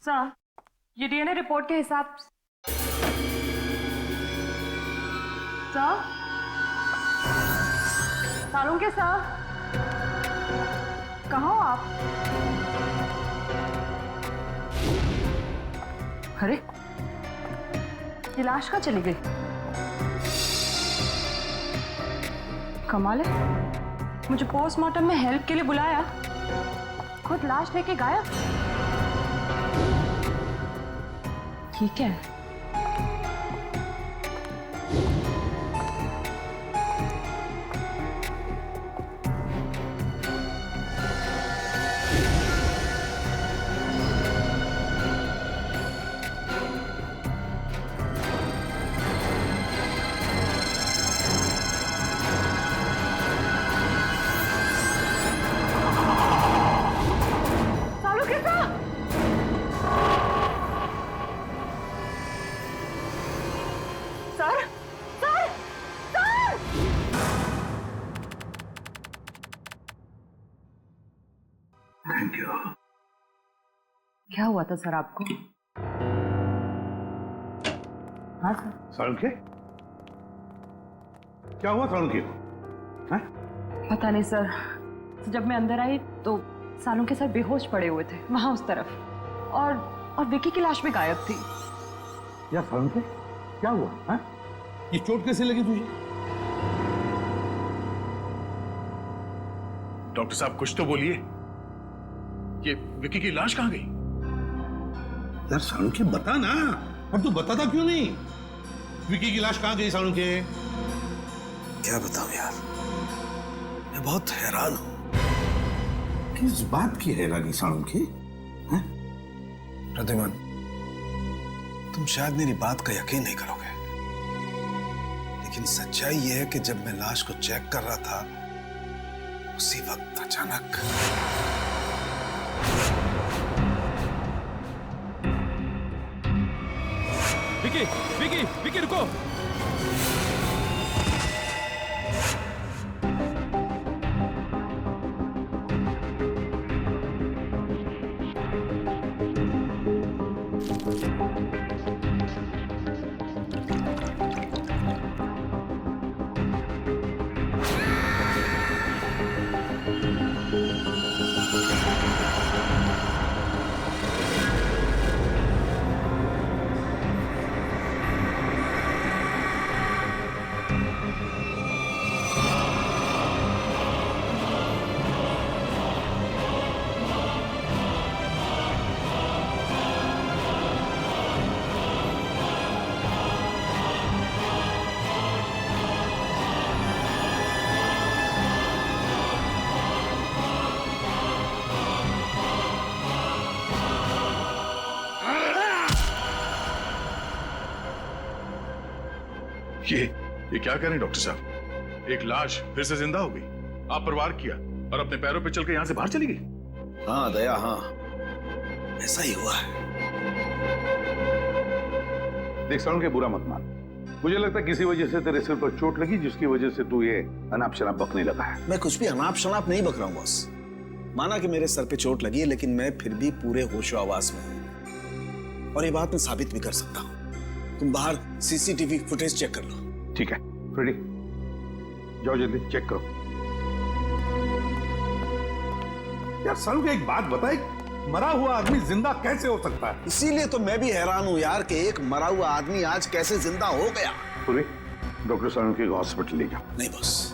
Sir, ये DNA report के हिसाब सर, सालुंके सर, कहाँ हो आप? अरे, ये लाश कहाँ चली गई? कमाल है, मुझे पोस्टमार्टम में हेल्प के लिए बुलाया, खुद लाश लेके गायब। ठीक है, थैंक यू। क्या हुआ था सर आपको? हाँ सर। सालुंके, क्या हुआ सालुंके को? पता नहीं सर, जब मैं अंदर आई तो सालुंके सर बेहोश पड़े हुए थे वहां उस तरफ, और विकी की लाश भी गायब थी। यार सालुंके, क्या हुआ? है? ये चोट कैसे लगी तुझे? डॉक्टर साहब कुछ तो बोलिए, ये विकी की लाश कहां गई? यार सालुंके बता ना, और तू बताता क्यों नहीं? विकी की लाश कहां गई सालुंके? क्या बताऊं यार, मैं बहुत हैरान हूं। किस बात की हैरानी सालुंके? प्रद्युमन, तुम शायद मेरी बात का यकीन नहीं करोगे, लेकिन सच्चाई यह है कि जब मैं लाश को चेक कर रहा था, उसी वक्त अचानक विकी, विकी, विकी रुको। ये क्या करें डॉक्टर साहब? एक लाश फिर से जिंदा हो गई, आप प्रवार किया और अपने पैरों पे चल के यहां से बाहर चली गई। हाँ दया, हाँ ऐसा ही हुआ है। देख सालुंके, बुरा मत मान। मुझे लगता है किसी वजह से तेरे सिर पर चोट लगी, जिसकी वजह से तू ये अनाप शनाप बकने लगा है। मैं कुछ भी अनाप शनाप नहीं बक रहा हूं बॉस। माना कि मेरे सर पे चोट लगी है, लेकिन मैं फिर भी पूरे होशो आवाज में हूं, और ये बात मैं साबित भी कर सकता हूं। तुम बाहर सीसीटीवी फुटेज चेक कर लो। ठीक है फ्रेडी, जाओ जल्दी चेक करो। यार सालुंके, एक बात बताए, मरा हुआ आदमी जिंदा कैसे हो सकता है? इसीलिए तो मैं भी हैरान हूं यार कि एक मरा हुआ आदमी आज कैसे जिंदा हो गया। पूरी डॉक्टर सालुंके को हॉस्पिटल ले जाओ। नहीं बॉस,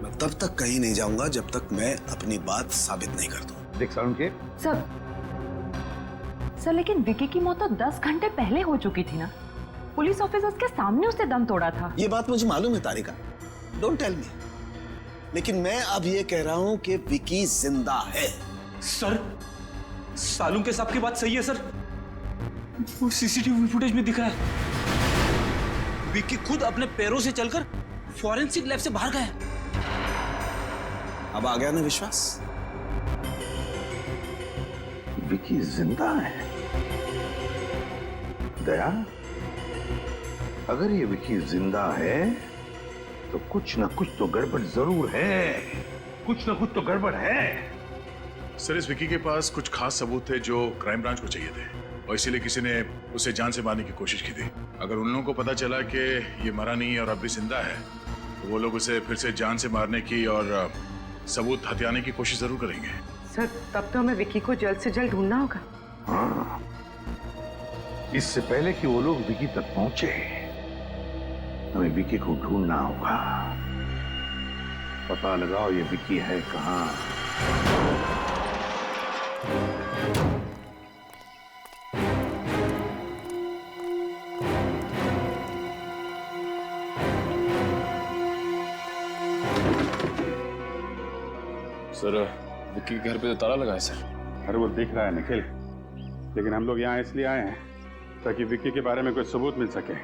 मैं तब तक कहीं नहीं जाऊंगा जब तक मैं अपनी बात साबित नहीं कर दूं। देख सालुंके, सर लेकिन विकी की मौत तो 10 घंटे पहले हो चुकी थी ना। पुलिस ऑफिसर्स के सामने उसने दम तोड़ा था। ये बात मुझे मालूम है तारिका, डोंट टेल मी, लेकिन मैं अब ये कह रहा हूं कि विकी जिंदा है। सर, सालुंके साहब की बात सही है सर, वो सीसीटीवी फुटेज में दिखा है विकी खुद अपने पैरों से चलकर फॉरेंसिक लैब से बाहर गया। अब आ गया ना विश्वास? विकी जिंदा है? दया, अगर ये विकी जिंदा है तो कुछ ना कुछ तो गड़बड़ जरूर है। कुछ ना कुछ तो गड़बड़ है। सर इस विकी के पास कुछ खास सबूत थे जो क्राइम ब्रांच को चाहिए थे और इसीलिए किसी ने उसे जान से मारने की कोशिश की थी। अगर उन लोगों को पता चला कि ये मरा नहीं और अब भी जिंदा है तो वो लोग उसे फिर से जान से मारने की और सबूत हथियाने की कोशिश जरूर करेंगे। सर तब तो हमें विकी को जल्द से जल्द ढूंढना होगा। हाँ, इससे पहले कि वो लोग विकी तक पहुंचे हमें विकी को ढूंढना होगा। पता लगाओ ये विकी है कहाँ। सर विक्की के घर पे तो ताला लगा है सर। अरे वो दिख रहा है निखिल, लेकिन हम लोग यहाँ इसलिए आए हैं ताकि विक्की के बारे में कोई सबूत मिल सके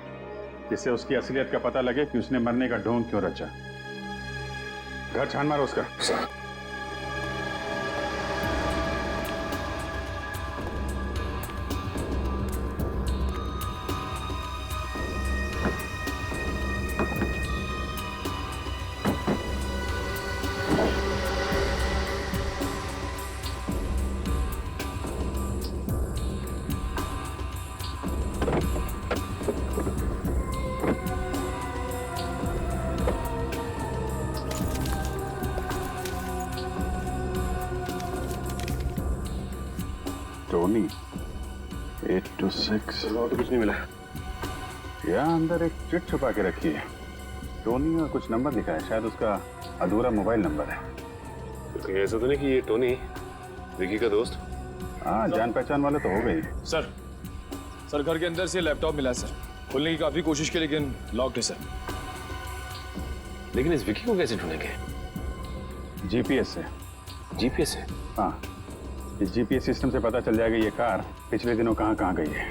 जिससे उसकी असलियत का पता लगे कि उसने मरने का ढोंग क्यों रचा। घर छान मारो उसका। टोनी 826 तो कुछ नहीं मिला। यहाँ अंदर एक चिट छुपा के रखी है। टोनी और कुछ नंबर लिखा है, शायद उसका अधूरा मोबाइल नंबर है। तो कहीं ऐसा तो नहीं कि ये टोनी विकी का दोस्त? हाँ, जान पहचान वाले तो हो गई। सर घर के अंदर से लैपटॉप मिला है सर। खोलने की काफी कोशिश की लेकिन लॉक्ड है सर। लेकिन इस विकी को कैसे ढूंढेंगे? जीपीएस से। जीपीएस से? हाँ, इस जीपीएस सिस्टम से पता चल जाएगा ये कार पिछले दिनों कहाँ कहाँ गई है।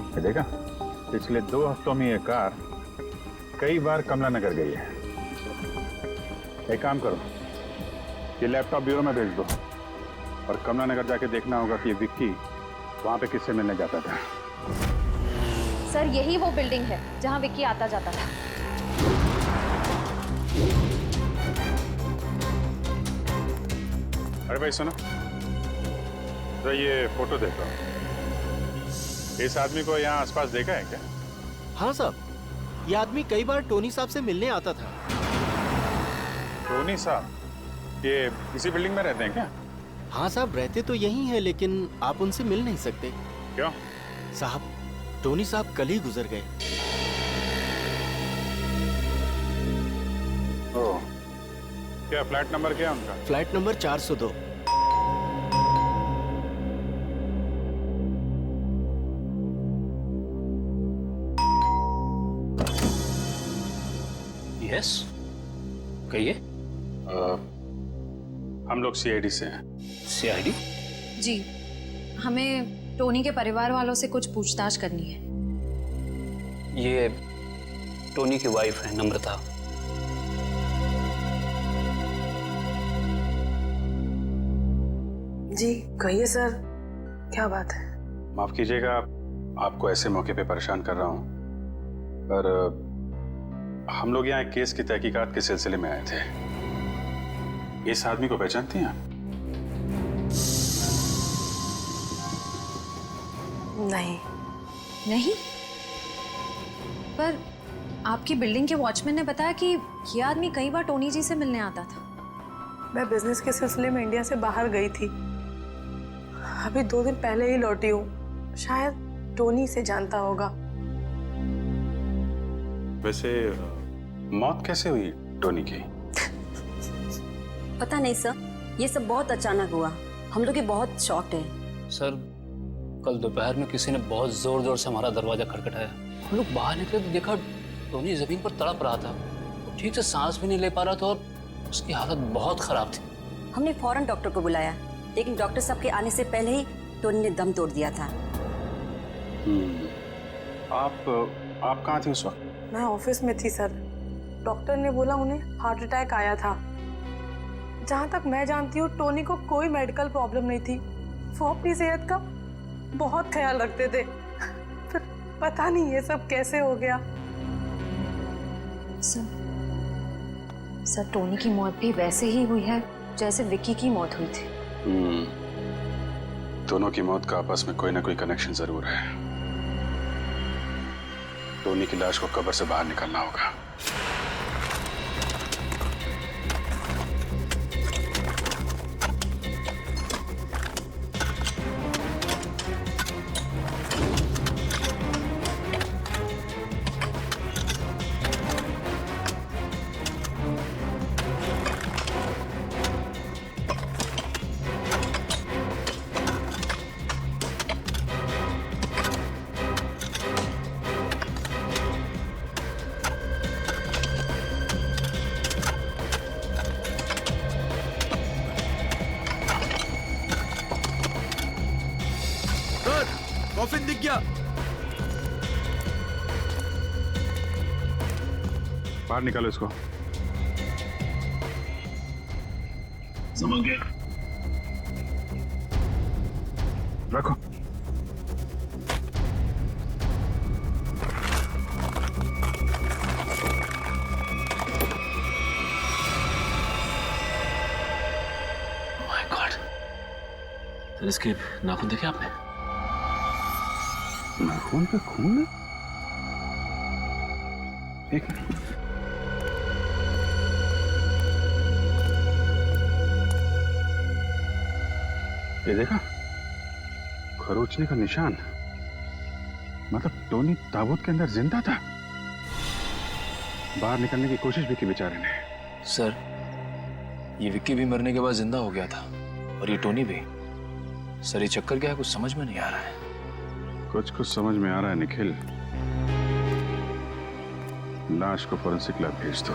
ये देखा, पिछले 2 हफ्तों में ये कार कई बार कमला नगर गई है। एक काम करो, ये लैपटॉप ब्यूरो में भेज दो और कमला नगर जाके देखना होगा कि ये विक्की वहां पे किससे मिलने जाता था। सर यही वो बिल्डिंग है जहां विक्की आता जाता था। अरे भाई सुनो, तो ये फोटो देखो। इस आदमी को यहाँ आसपास देखा है क्या? हाँ साहब, ये आदमी कई बार टोनी साहब से मिलने आता था। टोनी साहब ये इसी बिल्डिंग में रहते हैं क्या? हाँ साहब, रहते तो यही हैं लेकिन आप उनसे मिल नहीं सकते। क्यों? साहब टोनी साहब कल ही गुजर गए। ओह, क्या फ्लैट नंबर क्या है उनका? Flat number 402। यस, कहिए। हम लोग सीआईडी से हैं। सीआईडी? जी, हमें टोनी के परिवार वालों से कुछ पूछताछ करनी है। ये टोनी की वाइफ है नम्रता। जी कहिए सर, क्या बात है? माफ कीजिएगा आपको ऐसे मौके पे परेशान कर रहा हूँ, पर हम लोग यहाँ एक केस की तहकीकात के सिलसिले में आए थे। इस आदमी को पहचानती हैं आप? नहीं, पर आपकी बिल्डिंग के वॉचमैन ने बताया कि ये आदमी कई बार टोनी जी से मिलने आता था। मैं बिजनेस के सिलसिले में इंडिया से बाहर गई थी, अभी 2 दिन पहले ही लौटी हूँ। शायद टोनी से जानता होगा। वैसे मौत कैसे हुई टोनी की? पता नहीं सर, ये सब बहुत अचानक हुआ। हम लोग ये बहुत शॉक्ड हैं। सर कल दोपहर में किसी ने बहुत जोर जोर से हमारा दरवाजा खटखटाया। हम लोग बाहर निकले तो देखा टोनी जमीन पर तड़प रहा था। वो ठीक से सांस भी नहीं ले पा रहा था और उसकी हालत बहुत खराब थी। हमने फौरन डॉक्टर को बुलाया, लेकिन डॉक्टर साहब के आने से पहले ही टोनी ने दम तोड़ दिया था। आप कहाँ थे उस वक्त? मैं ऑफिस में थी सर। डॉक्टर ने बोला उन्हें हार्ट अटैक आया था। जहाँ तक मैं जानती हूँ टोनी को कोई मेडिकल प्रॉब्लम नहीं थी। वो अपनी सेहत का बहुत ख्याल रखते थे। पता नहीं ये सब कैसे हो गया। सर टोनी की मौत भी वैसे ही हुई है जैसे विक्की की मौत हुई थी। दोनों की मौत का आपस में कोई ना कोई कनेक्शन जरूर है। टोनी की लाश को कब्र से बाहर निकालना होगा। कॉफिन दिख गया। बाहर निकालो इसको। समझ गया। रखो। माय गॉड, सर इसके नाखून देखे आपने? नाखून पे खून है? एक मिनट। ये देखा, खरोचने का निशान। मतलब टोनी ताबूत के अंदर जिंदा था। बाहर निकलने की कोशिश भी की बेचारे ने। सर ये विक्की भी मरने के बाद जिंदा हो गया था और ये टोनी भी। सर ये चक्कर क्या है, कुछ समझ में नहीं आ रहा है। कुछ समझ में आ रहा है निखिल। लाश को फोरेंसिक लैब भेज दो।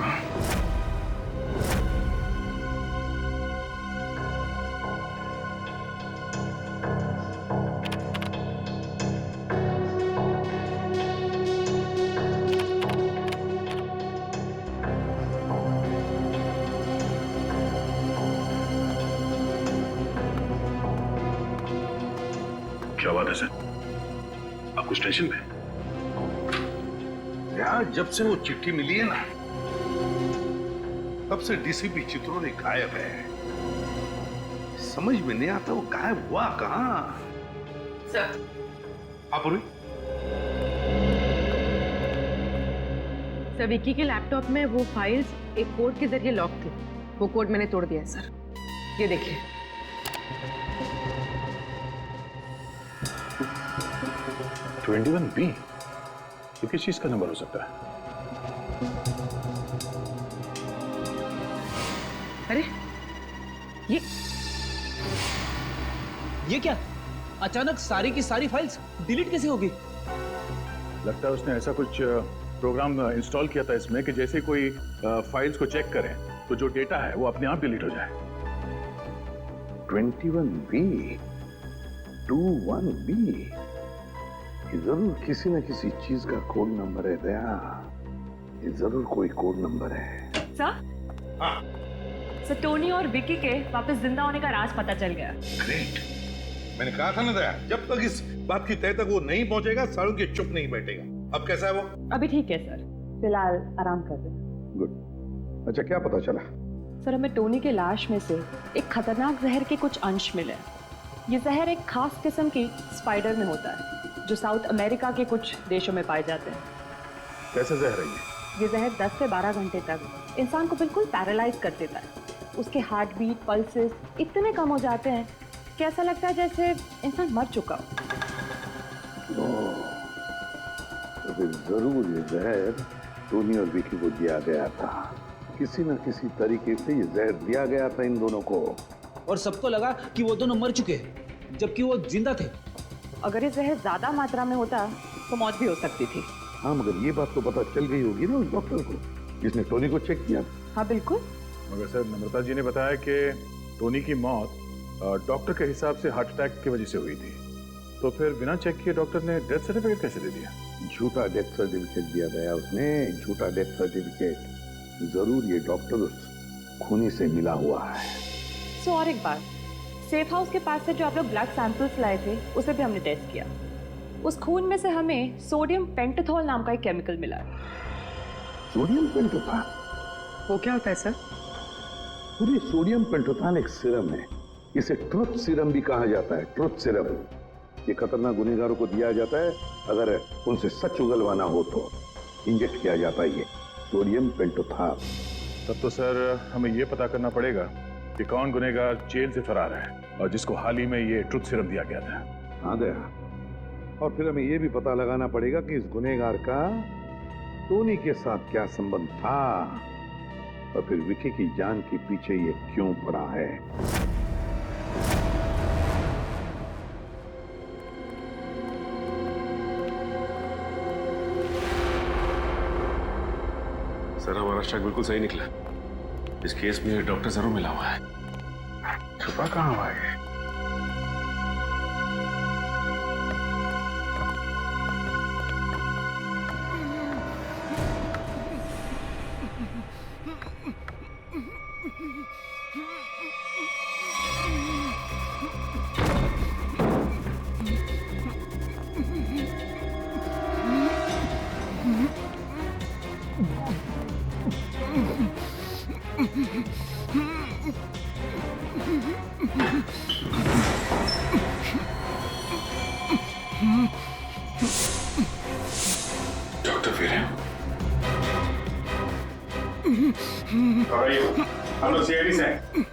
क्या बात है सर, आप कुछ टेंशन में? यार जब से वो चिट्ठी मिली है ना, तब से डीसीपी चित्रोले गायब है। समझ में नहीं आता वो गायब हुआ कहां। सर आप रुई? सर विक्की के लैपटॉप में वो फाइल्स एक कोड के जरिए लॉक थी। वो कोड मैंने तोड़ दिया है सर, ये देखिए। B, ये किस चीज का नंबर हो सकता है? अरे ये क्या? अचानक सारी की सारी फाइल्स डिलीट कैसे होगी? लगता है उसने ऐसा कुछ प्रोग्राम इंस्टॉल किया था इसमें कि जैसे कोई फाइल्स को चेक करें तो जो डेटा है वो अपने आप डिलीट हो जाए। 21B, 21B, ये जरूर किसी न किसी चीज का कोड नंबर है दया। ये जरूर कोई कोड नंबर है। सर? हाँ। सर टोनी और विक्की के वापस जिंदा होने का राज पता चल गया। ग्रेट। मैंने कहा था ना दया, जब तक इस बात की तह तक वो नहीं पहुंचेगा सालों के चुप नहीं बैठेगा। अब कैसा है वो? अभी ठीक है सर, फिलहाल आराम कर रहे हैं। गुड। अच्छा क्या पता चला? सर हमें टोनी के लाश में से एक खतरनाक जहर के कुछ अंश मिले। ये जहर एक खास किस्म की स्पाइडर में होता है जो साउथ अमेरिका के कुछ देशों में पाए जाते हैं। कैसे जहर है ये जहर 10 से 12 घंटे तक इंसान को बिल्कुल पैरालाइज कर देता है। उसके हार्ट बीट, पल्सेस इतने कम हो जाते हैं कि ऐसा लगता है जैसे इंसान मर चुका हो। तो फिर जरूर ये जहर टोनी और विकी को दिया गया था। किसी न किसी तरीके से ये जहर दिया गया था इन दोनों को। और सबको लगा कि वो दोनों मर चुके हैं जबकि वो जिंदा थे। अगर ये जहर ज्यादा मात्रा में होता तो मौत भी हो सकती थी। हाँ मगर ये बात तो पता चल गई होगी ना उस डॉक्टर को जिसने टोनी को चेक किया। हाँ बिल्कुल। मगर सर नम्रता जी ने बताया कि टोनी की मौत डॉक्टर के हिसाब से हार्ट अटैक की वजह से हुई थी। तो फिर बिना चेक किए डॉक्टर ने डेथ सर्टिफिकेट कैसे दे दिया? झूठा डेथ सर्टिफिकेट दिया गया उसने, झूठा डेथ सर्टिफिकेट। जरूर ये डॉक्टर उस खूनी से मिला हुआ है। सो और एक बात, सेफ हाउस के पास से जो आप लोग ब्लड सैंपल्स लाए थे उसे भी हमने टेस्ट किया। उस खून में से हमें सोडियम पेंटाथॉल नाम का एक केमिकल मिला है। सोडियम पेंटोथॉन? वो क्या होता है सर? पूरी सोडियम पेंटोथॉन एक सीरम है। इसे ट्रुथ सीरम भी कहा जाता है। ट्रुथ सीरम ये खतरनाक गुनहगारों को दिया जाता है, अगर उनसे सच उगलवाना हो तो इंजेक्ट किया जाता है ये सोडियम पेंटोथॉन। तब तो सर हमें ये पता करना पड़ेगा कि कौन गुनहगार जेल से फरार है और जिसको हाल ही में ये ट्रुथ सीरम दिया गया था। हाँ दया, और फिर हमें ये भी पता लगाना पड़ेगा कि इस गुनहगार का टोनी के साथ क्या संबंध था और फिर विकी की जान के पीछे ये क्यों पड़ा है। सर हमारा शक बिल्कुल सही निकला। इस केस में डॉक्टर जरूर मिला हुआ है। छुपा कहाँ हुआ है? डॉक्टर वीरेन, हम लोग सीआईडी से हैं।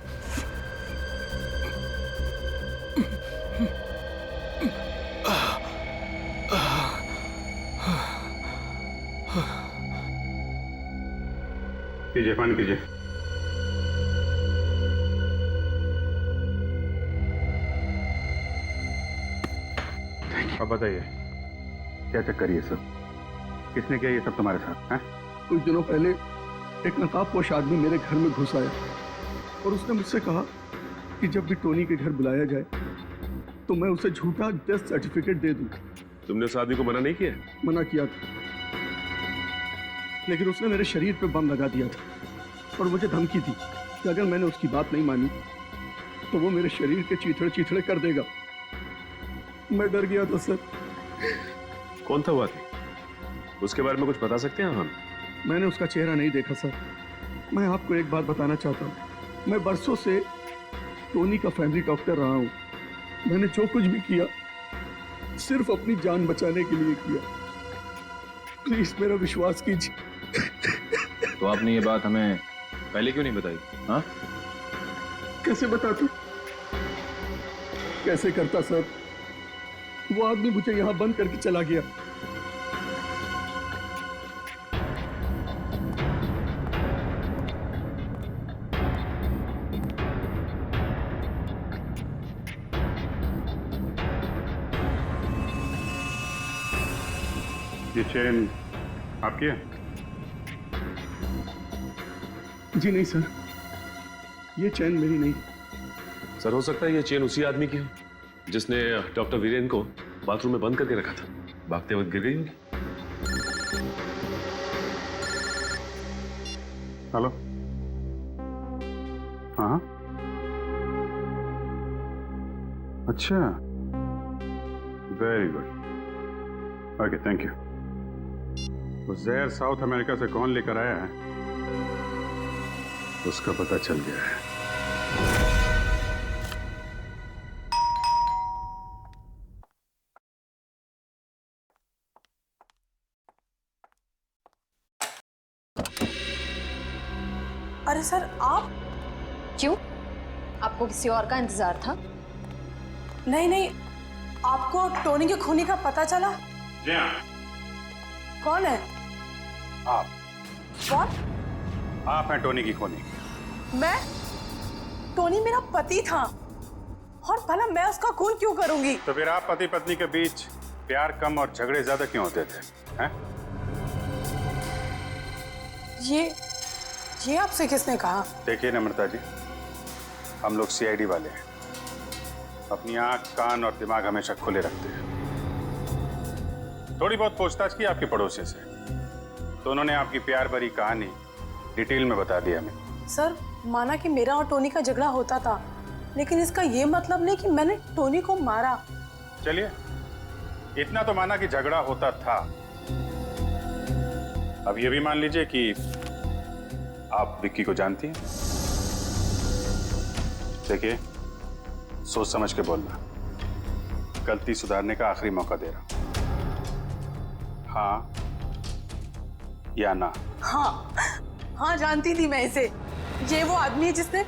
कीजिए, पानी कीजिए। अब बताइए, क्या चक्कर है ये सब? किसने किया ये सब तुम्हारे साथ? हैं? कुछ दिनों पहले एक नकाबपोश आदमी मेरे घर में घुस आया और उसने मुझसे कहा कि जब भी टोनी के घर बुलाया जाए तो मैं उसे झूठा डेथ सर्टिफिकेट दे दूं। तुमने उस आदमी को मना नहीं किया? मना किया था, लेकिन उसने मेरे शरीर पे बम लगा दिया था और मुझे धमकी दी कि अगर मैंने उसकी बात नहीं मानी तो वो मेरे शरीर के चीथड़े चीथड़े कर देगा। मैं डर गया था सर। कौन था वो आदमी? उसके बारे में कुछ बता सकते हैं हम? मैंने उसका चेहरा नहीं देखा सर। मैं आपको एक बात बताना चाहता हूँ, मैं बरसों से टोनी का फैमिली डॉक्टर रहा हूँ। मैंने जो कुछ भी किया सिर्फ अपनी जान बचाने के लिए किया। प्लीज मेरा विश्वास कीजिए। तो आपने ये बात हमें पहले क्यों नहीं बताई? हाँ, कैसे बताता, कैसे करता सर? वो आदमी मुझे यहाँ बंद करके चला गया। ये चेन आपकी है? जी नहीं सर, ये चैन मेरी नहीं। सर हो सकता है ये चेन उसी आदमी की हो जिसने डॉक्टर वीरेन को बाथरूम में बंद करके रखा था। भागते वक्त गिर गई होगी। हेलो, हाँ, अच्छा, very good, okay, thank you. वो जहर साउथ अमेरिका से कौन लेकर आया है उसका पता चल गया है। अरे सर आप? क्यों? आपको किसी और का इंतजार था? नहीं नहीं, आपको टोनी के खूनी का पता चला? जी हाँ। कौन है आप? कौन? आप हैं टोनी की खूनी? मैं? टोनी मेरा पति था और भला मैं उसका खून क्यों करूंगी? तो फिर आप पति पत्नी के बीच प्यार कम और झगड़े ज्यादा क्यों होते थे? हैं? ये आपसे किसने कहा? देखिए नम्रता जी, हम लोग सीआईडी वाले हैं, अपनी आंख कान और दिमाग हमेशा खुले रखते हैं। थोड़ी बहुत पूछताछ की आपके पड़ोसी से, तो उन्होंने आपकी प्यार भरी कहानी डिटेल में बता दी हमें। सर माना कि मेरा और टोनी का झगड़ा होता था, लेकिन इसका ये मतलब नहीं कि मैंने टोनी को मारा। चलिए, इतना तो माना कि झगड़ा होता था। अब ये भी मान लीजिए कि आप विक्की को जानती हैं। देखिए, सोच समझ के बोलना। गलती सुधारने का आखिरी मौका दे रहा हूं। हाँ या ना? हाँ हाँ, जानती थी मैं इसे। ये वो आदमी है जिसने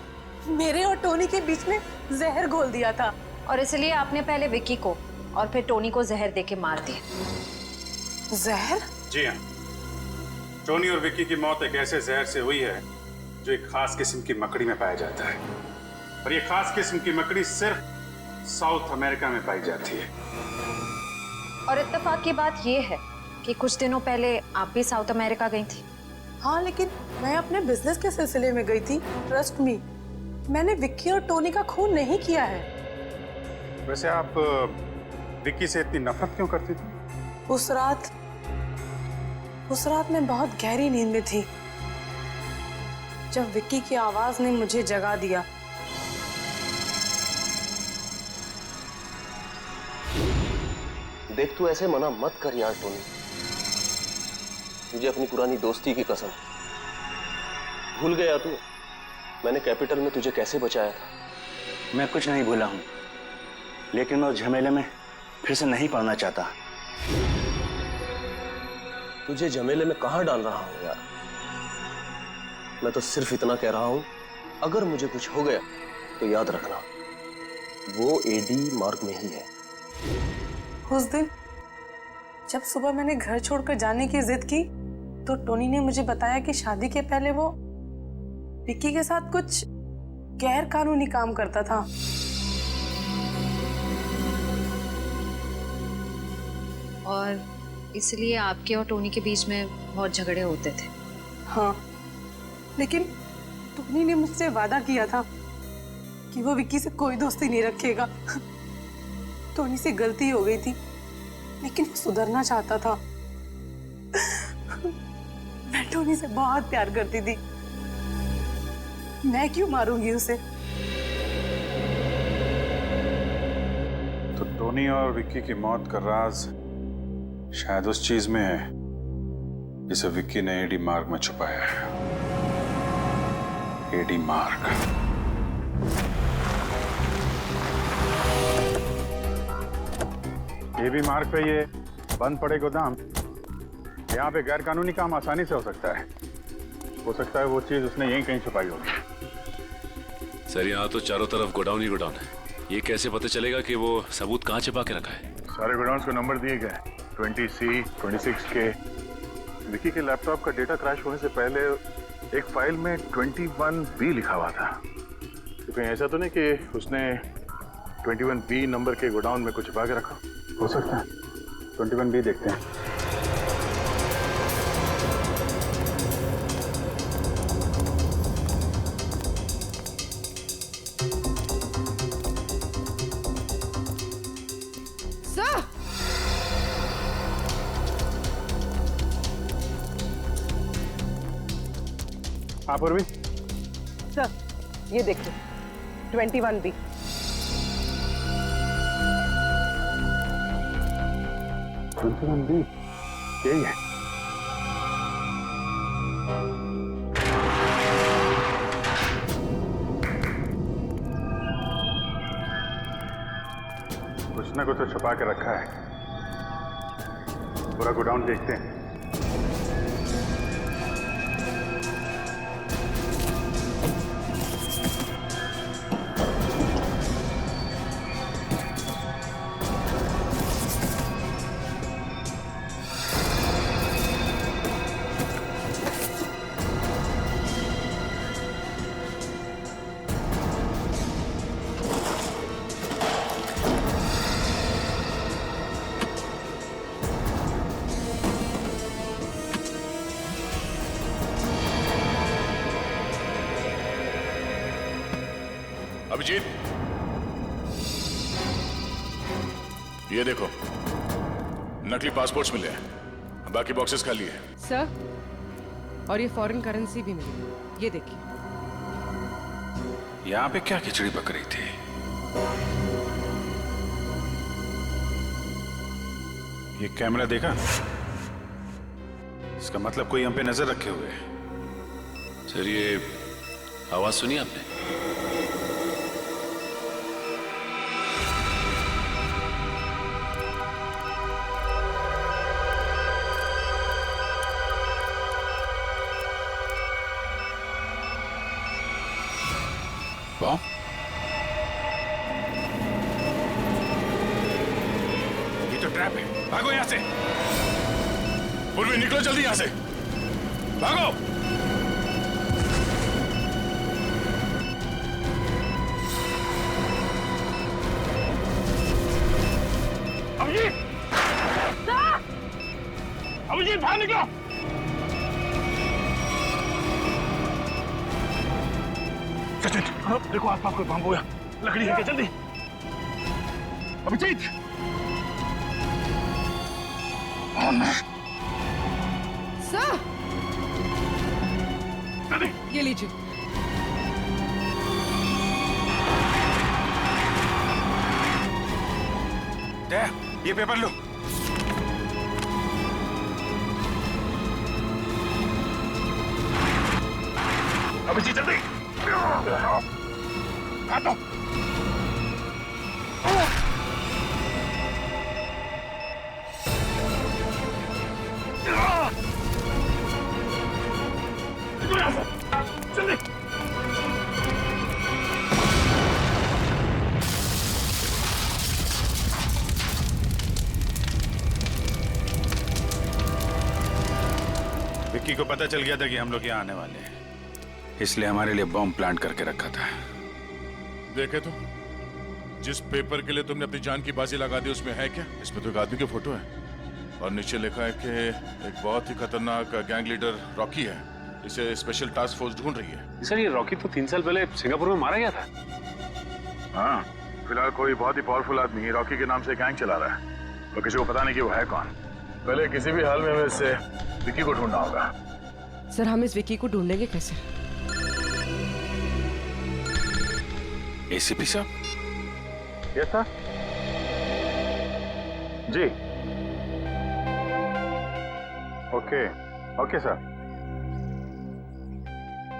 मेरे और टोनी के बीच में जहर घोल दिया था। और इसलिए आपने पहले विक्की को और फिर टोनी को जहर देके मार दिया। जहर? जी हाँ, टोनी और विक्की की मौत एक ऐसे जहर से हुई है जो एक खास किस्म की मकड़ी में पाया जाता है। और ये खास किस्म की मकड़ी सिर्फ साउथ अमेरिका में पाई जाती है। और इत्तेफाक की बात यह है कि कुछ दिनों पहले आप भी साउथ अमेरिका गई थी। हाँ, लेकिन मैं अपने बिजनेस के सिलसिले में गई थी। ट्रस्ट मी, मैंने विक्की और टोनी का खून नहीं किया है। वैसे आप विक्की से इतनी नफरत क्यों करती थी? उस रात मैं बहुत गहरी नींद में थी जब विक्की की आवाज ने मुझे जगा दिया। देख, तू ऐसे मना मत कर यार टोनी। मुझे अपनी पुरानी दोस्ती की कसम, भूल गया तू मैंने कैपिटल में तुझे कैसे बचाया था? मैं कुछ नहीं भूला हूं, लेकिन मैं उस झमेले में फिर से नहीं पड़ना चाहता। तुझे झमेले में कहां डाल रहा हूं यार? मैं तो सिर्फ इतना कह रहा हूं, अगर मुझे कुछ हो गया तो याद रखना वो एडी मार्ग में ही है। उस दिन जब सुबह मैंने घर छोड़कर जाने की जिद की तो टोनी ने मुझे बताया कि शादी के पहले वो विक्की के साथ कुछ गैर कानूनी काम करता था। और इसलिए आपके और टोनी के बीच में बहुत झगड़े होते थे। हाँ, लेकिन टोनी ने मुझसे वादा किया था कि वो विक्की से कोई दोस्ती नहीं रखेगा। टोनी से गलती हो गई थी, लेकिन वो सुधरना चाहता था। मैं टोनी से बहुत प्यार करती थी। मैं क्यों मारूंगी उसे? तो टोनी और विक्की की मौत का राज शायद उस चीज में है जिसे विक्की ने एडी मार्ग में छुपाया है। एडी मार्ग। एडी मार्ग पे ये बंद पड़े गोदाम, यहाँ पे गैर कानूनी काम आसानी से हो सकता है। हो सकता है वो चीज उसने यहीं कहीं छुपाई होगी। सर, यहाँ तो चारों तरफ गोडाउन ही गोडाउन है। ये कैसे पता चलेगा कि वो सबूत कहाँ छिपा के रखा है? सारे गोडाउन्स को नंबर दिए गए, 20C, 26K। विक्की के लैपटॉप का डेटा क्रैश होने से पहले एक फाइल में 21B लिखा हुआ था। तो कहीं ऐसा तो नहीं कि उसने 21B नंबर के गोडाउन में कुछ छिपा के रखा? हो सकता है। 21B देखते हैं। हाँ पूर्वी। सर, ये देखिए 21B। 21B यही है। कुछ ना कुछ तो छुपा के रखा है। पूरा गोडाउन देखते हैं। अभिजीत, ये देखो, नकली पासपोर्ट्स मिले हैं, बाकी बॉक्सेस खाली है। सर, और ये फॉरेन करेंसी भी मिली, ये देखिए। यहाँ पे क्या खिचड़ी पक रही थी? ये कैमरा देखा? इसका मतलब कोई हम पे नजर रखे हुए है। सर ये आवाज सुनी आपने? बॉम्ब? ये तो ट्रैप है। भागो यहां से। पूर्वी निकलो जल्दी यहां से, भागो। अभिजीत! अभिजीत बाहर निकलो। सचिन देखो आसपास कोई बम हुआ, लकड़ी है क्या? जल्दी अभिजीत। सर ये लीजिए। ये पेपर लो। अभिजीत जल्दी हाथ दो। जल्दी विक्की को पता चल गया था कि हम लोग यहाँ आने वाले हैं, इसलिए हमारे लिए बॉम्ब प्लांट करके रखा था। देखे तो जिस पेपर के लिए तुमने अपनी जान की बाजी लगा दी उसमें है क्या? इसमें तो एक आदमी की फोटो है और नीचे लिखा है कि एक बहुत ही खतरनाक गैंग लीडर रॉकी है, इसे स्पेशल टास्क फोर्स ढूंढ रही है। सर ये रॉकी तो 3 साल पहले सिंगापुर में मारा गया था। हाँ, फिलहाल कोई बहुत ही पावरफुल आदमी रॉकी के नाम से गैंग चला रहा है और किसी को पता नहीं कि वो है कौन। पहले किसी भी हाल में हमें इससे विक्की को ढूंढना होगा। सर हम इस विक्की को ढूंढेंगे कैसे? एसीपी साहब? Yes sir. जी ओके ओके सर,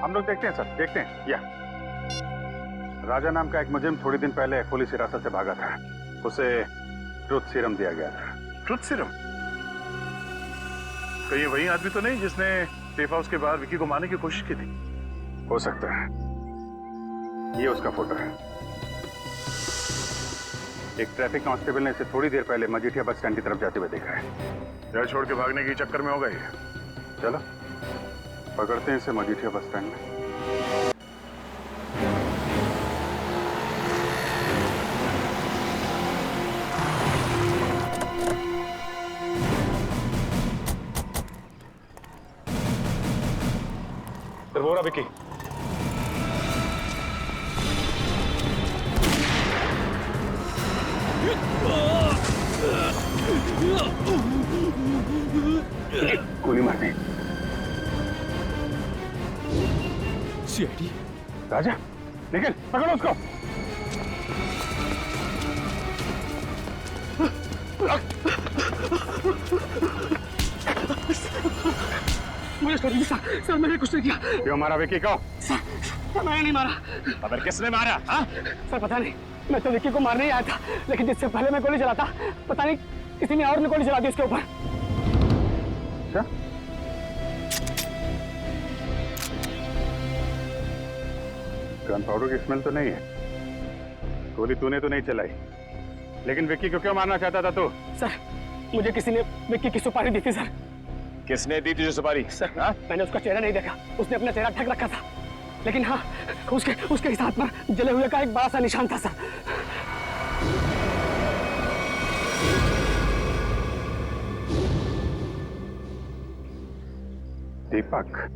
हम लोग देखते हैं सर, देखते हैं। या राजा नाम का एक मुजरिम थोड़ी दिन पहले पुलिस हिरासत से भागा था, उसे ट्रुथ सीरम दिया गया था। Truth serum? कहीं वही आदमी तो नहीं जिसने सेफ हाउस के बाहर विक्की को मारने की कोशिश की थी? हो सकता है, ये उसका फोटो है। एक ट्रैफिक कांस्टेबल ने इसे थोड़ी देर पहले मजीठिया बस स्टैंड की तरफ जाते हुए देखा है। घर छोड़ के भागने के चक्कर में होगा ये। चलो पकड़ते हैं इसे मजीठिया बस स्टैंड में। वो रहा विक्की। गोली मारनी। सीआईडी? राजा निकल, पकड़ो उसको। मुझे छोड़ दीजिए सर, मैंने कुछ नहीं किया। क्यों मारा विक्की को? सर मैंने नहीं मारा। अगर किसने मारा? हाँ सर पता नहीं, मैं तो विक्की को मारने ही आया था, लेकिन जिससे पहले मैं गोली चलाता पता नहीं किसी ने और ने गोली चला दी उसके ऊपर। अच्छा गन पाउडर की स्मेल तो नहीं है, गोली तूने तो नहीं चलाई, लेकिन विक्की को क्यों मारना चाहता था तू? सर मुझे किसी ने विक्की की सुपारी दी थी सर। किसने दी तुझे सुपारी? सर मैंने उसका चेहरा नहीं देखा, उसने अपना चेहरा ढक रखा था, लेकिन हाँ उसके इस हाथ पर जले हुए का एक बड़ा सा निशान था सर। दीपक,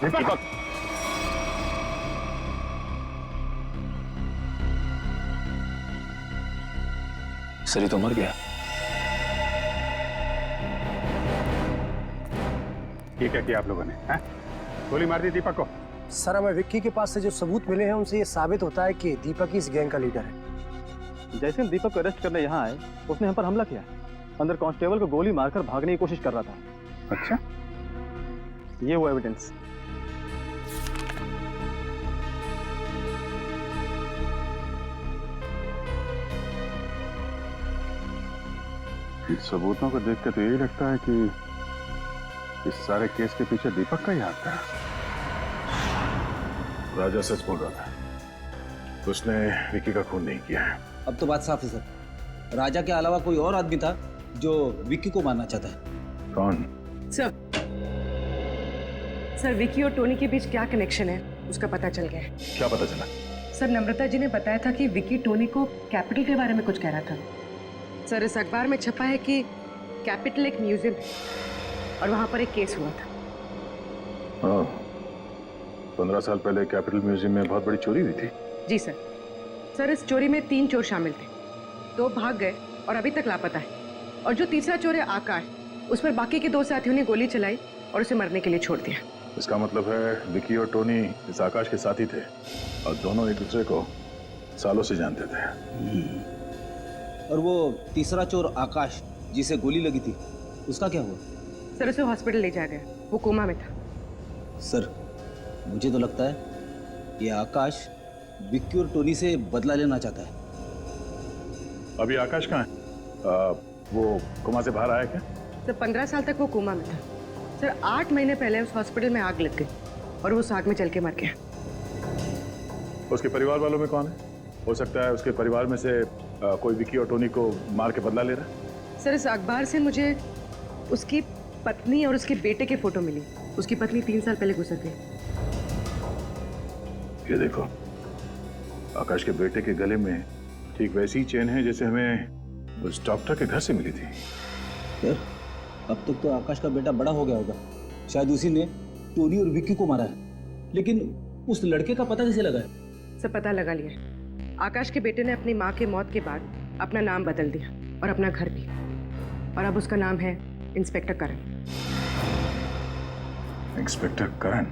दीपक, सरी तो मर गया। ये क्या किया आप लोगों ने? हैं? गोली मार दी दीपक को? सर, हमें विक्की के पास से जो सबूत मिले हैं उनसे ये साबित होता है कि दीपक ही इस गैंग का लीडर है। जैसे हम दीपक को अरेस्ट करने यहाँ आए, उसने हम पर हमला किया। अंदर कांस्टेबल को गोली मारकर भागने की कोशिश कर रहा था। अच्छा, ये वो एविडेंस। इस सबूतों को देख के तो यही लगता है कि इस सारे केस के पीछे दीपक का ही हाथ था। राजा सच बोल रहा था, उसने विकी का खून नहीं किया है। अब तो बात साफ है सर, राजा के अलावा कोई और आदमी था जो विक्की को मारना चाहता है। कौन? सर विक्की और टोनी के बीच क्या कनेक्शन है उसका पता चल गया है। क्या पता चला? सर नम्रता जी ने बताया था कि विक्की टोनी को कैपिटल के बारे में कुछ कह रहा था। सर इस अखबार में छपा है कि कैपिटल एक म्यूजियम है और वहां पर एक केस हुआ था। हाँ, 15 साल पहले कैपिटल म्यूजियम में बहुत बड़ी चोरी हुई थी। जी सर। सर इस चोरी में 3 चोर शामिल थे, 2 भाग गए और अभी तक लापता है। और जो तीसरा चोर है आकाश, उस पर बाकी के 2 साथियों ने गोली चलाई और उसे मरने के लिए छोड़ दिया। इसका मतलब है विकी और टोनी इस आकाश के साथी थे और दोनों एक दूसरे को सालों से जानते थे। और वो तीसरा चोर आकाश जिसे गोली लगी थी, उसका क्या हुआ? सर उसे हॉस्पिटल ले जाया गया, वो कोमा में था। सर मुझे तो लगता है ये आकाश विक्की और टोनी से बदला लेना चाहता है। अभी आकाश कहाँ है? वो कोमा से बाहर आया क्या? सर 15 साल तक वो कोमा में था। सर 8 महीने पहले उस हॉस्पिटल में आग लग गई और वो उस आग में जल के मर गया। उसके परिवार वालों में कौन है? हो सकता है उसके परिवार में से कोई विकी और टोनी को मार के बदला ले रहा है। सर इस अखबार से मुझे उसकी पत्नी और उसके बेटे के फोटो मिली। उसकी पत्नी 3 साल पहले गुजर गई। ये देखो, आकाश के बेटे के गले में ठीक वैसी चेन है जैसे हमें उस डॉक्टर के घर से मिली थी। सर अब तक तो आकाश का बेटा बड़ा हो गया होगा, शायद उसी ने टोनी और विक्की को मारा है। लेकिन उस लड़के का पता कैसे लगा है? सब पता लगा लिया। आकाश के बेटे ने अपनी माँ के मौत के बाद अपना नाम बदल दिया और अपना घर भी, और अब उसका नाम है इंस्पेक्टर करण। इंस्पेक्टर करण?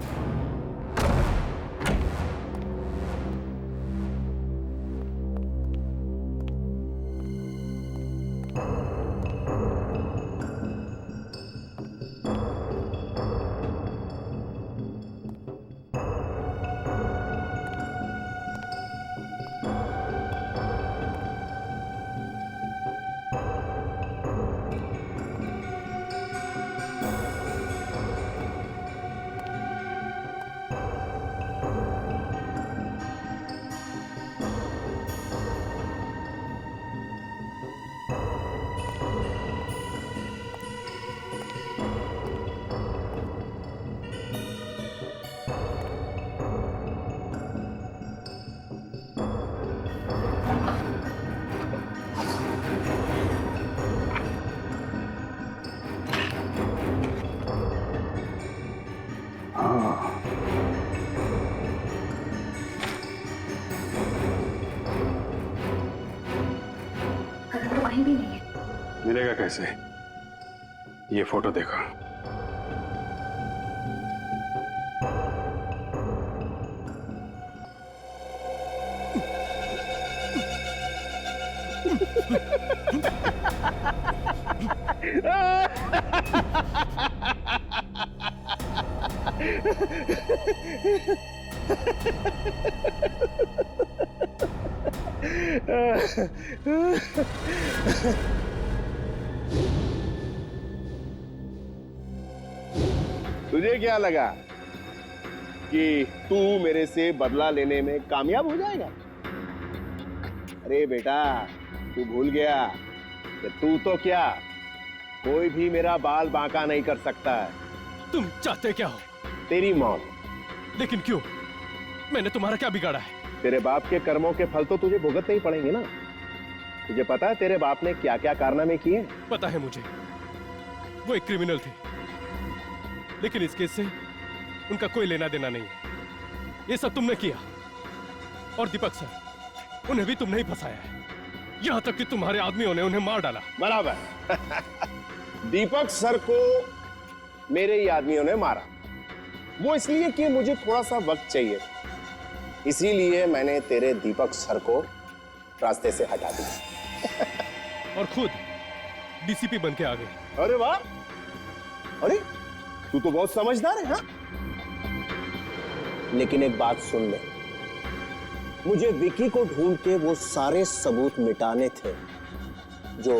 भी नहीं है। मिलेगा कैसे? ये फोटो देखो। तुझे क्या लगा कि तू मेरे से बदला लेने में कामयाब हो जाएगा? अरे बेटा, तू भूल गया कि तू तो क्या, कोई भी मेरा बाल बांका नहीं कर सकता है। तुम चाहते क्या हो? तेरी मौत। लेकिन क्यों? मैंने तुम्हारा क्या बिगाड़ा है? तेरे बाप के कर्मों के फल तो तुझे भुगतने ही पड़ेंगे ना। तुझे पता है तेरे बाप ने क्या क्या कारनामे किए? पता है मुझे, वो एक क्रिमिनल थे, लेकिन इस केस से उनका कोई लेना देना नहीं है। ये सब तुमने किया, और दीपक सर, उन्हें भी तुमने ही फंसाया है, यहां तक कि तुम्हारे आदमियों ने उन्हें मार डाला। बराबर। दीपक सर को मेरे ही आदमियों ने मारा। वो इसलिए कि मुझे थोड़ा सा वक्त चाहिए, इसीलिए मैंने तेरे दीपक सर को रास्ते से हटा दिया। और खुद डीसीपी बन के आ गए। अरे वाह, अरे तू तो बहुत समझदार है। हाँ, लेकिन एक बात सुन ले, मुझे विकी को ढूंढ के वो सारे सबूत मिटाने थे जो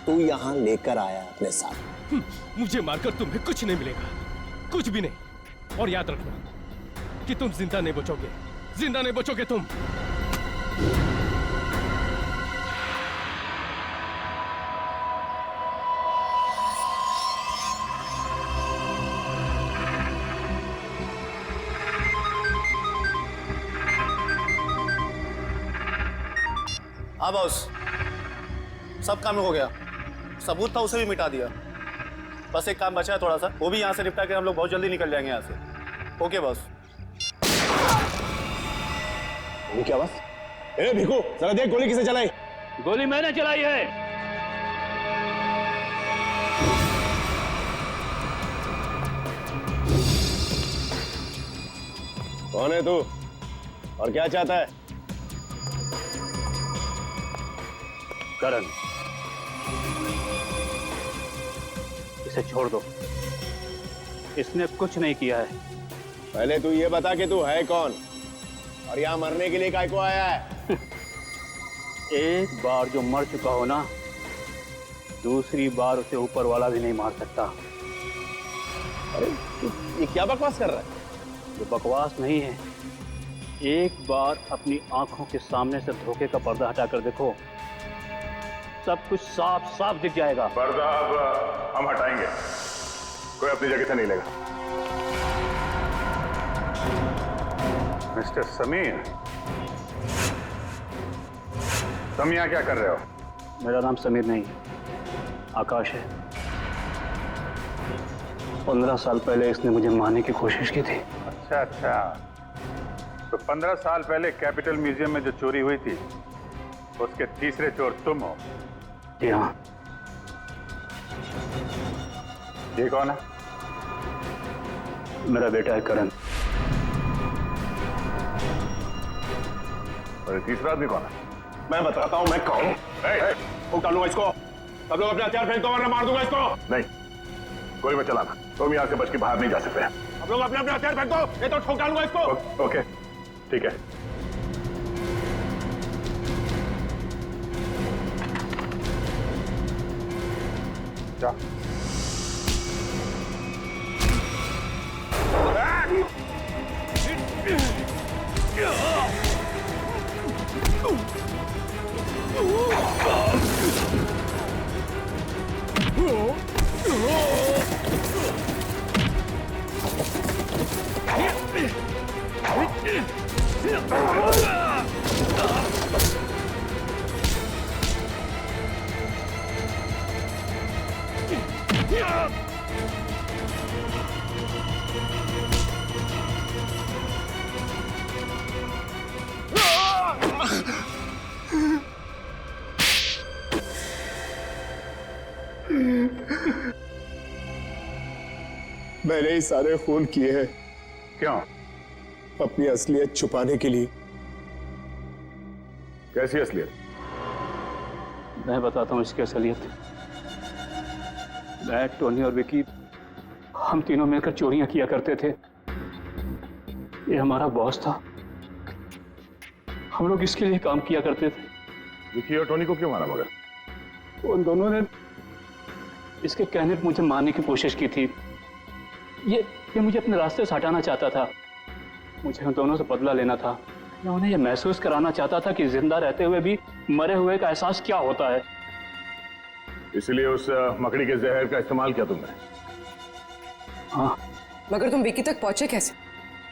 तू यहां लेकर आया अपने साथ। मुझे मारकर तुम्हें कुछ नहीं मिलेगा, कुछ भी नहीं। और याद रखना कि तुम जिंदा नहीं बचोगे, जिंदा नहीं बचोगे तुम। हाँ बॉस, सब काम हो गया। सबूत था उसे भी मिटा दिया। बस एक काम बचा है थोड़ा सा, वो भी यहाँ से निपटा के हम लोग बहुत जल्दी निकल जाएंगे यहाँ से। Okay boss. क्या बात? ए भिखू, जरा देख गोली किसे चलाई? गोली मैंने चलाई है। कौन है तू और क्या चाहता है? करण, इसे छोड़ दो, इसने कुछ नहीं किया है। पहले तू ये बता कि तू है कौन और यहाँ मरने के लिए काय को आया है? एक बार जो मर चुका हो ना, दूसरी बार उसे ऊपर वाला भी नहीं मार सकता। अरे ये क्या बकवास कर रहा है? ये बकवास नहीं है। एक बार अपनी आंखों के सामने से धोखे का पर्दा हटाकर देखो, सब कुछ साफ साफ दिख जाएगा। पर्दा अब हम हटाएंगे, कोई अपनी जगह से नहीं लेगा। मिस्टर समीर, तुम यहाँ क्या कर रहे हो? मेरा नाम समीर नहीं, आकाश है। 15 साल पहले इसने मुझे मारने की कोशिश की थी। अच्छा अच्छा, तो 15 साल पहले कैपिटल म्यूजियम में जो चोरी हुई थी, उसके तीसरे चोर तुम हो? जी हाँ। ये कौन है? मेरा बेटा है करण। और तीसरा आदमी कौन है? मैं बताता हूँ मैं कौन हूँ। ठोक डालूंगा इसको। सब लोग अपने हथियार फेंको वरना मार दूंगा इसको। नहीं, गोली मत चलाना, तुम यहाँ से बच के बाहर नहीं जा सकते। आप लोग अपने अपने हथियार फेंको, ये तो ठोक डालूंगा इसको। ओके, ठीक है। जा। मैंने ही सारे खून किए हैं। क्यों? अपनी असलियत छुपाने के लिए। कैसी असलियत? मैं बताता हूँ इसकी असलियत। मैं, टोनी और विकी, हम तीनों मिलकर चोरियां किया करते थे। ये हमारा बॉस था, हम लोग इसके लिए काम किया करते थे। विकी और टोनी को क्यों मारा मगर? उन दोनों ने इसके कहने पर मुझे मारने की कोशिश की थी। ये मुझे अपने रास्ते से हटाना चाहता था। मुझे उन दोनों से बदला लेना था। मैं उन्हें यह महसूस कराना चाहता था कि जिंदा रहते हुए भी मरे हुए का एहसास क्या होता है। इसलिए उस मकड़ी के जहर का इस्तेमाल किया तुमने? हाँ। मगर तुम विकी तक पहुंचे कैसे?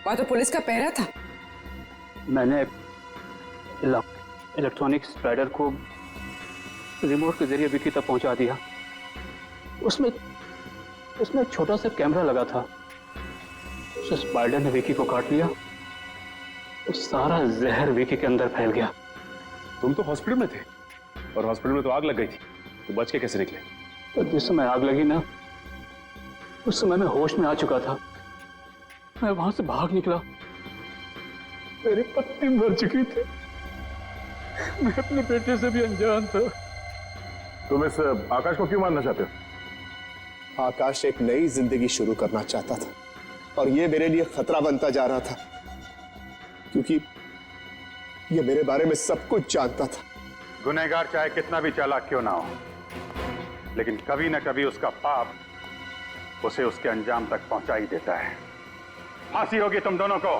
वहां तो पुलिस का पहरा था। मैंने इलेक्ट्रॉनिक स्पाइडर को रिमोट के जरिए विकी तक पहुंचा दिया। उसमें एक छोटा सा कैमरा लगा था। उस स्पाइडर ने विकी को काट लिया। उस सारा जहर विकी के अंदर फैल गया। तुम तो हॉस्पिटल में थे और हॉस्पिटल में तो आग लग गई थी, तो बच के कैसे निकले? तो जिस समय आग लगी ना, उस समय मैं होश में आ चुका था। मैं वहां से भाग निकला। मेरी पत्नी मर चुकी थी। मैं अपने बेटे से भी अनजान था। तुम इस आकाश को क्यों मारना चाहते हो? आकाश एक नई जिंदगी शुरू करना चाहता था और ये मेरे लिए खतरा बनता जा रहा था, क्योंकि ये मेरे बारे में सब कुछ जानता था। गुनहगार चाहे कितना भी चालाक क्यों ना हो, लेकिन कभी ना कभी उसका पाप उसे उसके अंजाम तक पहुंचा ही देता है। फांसी होगी तुम दोनों को।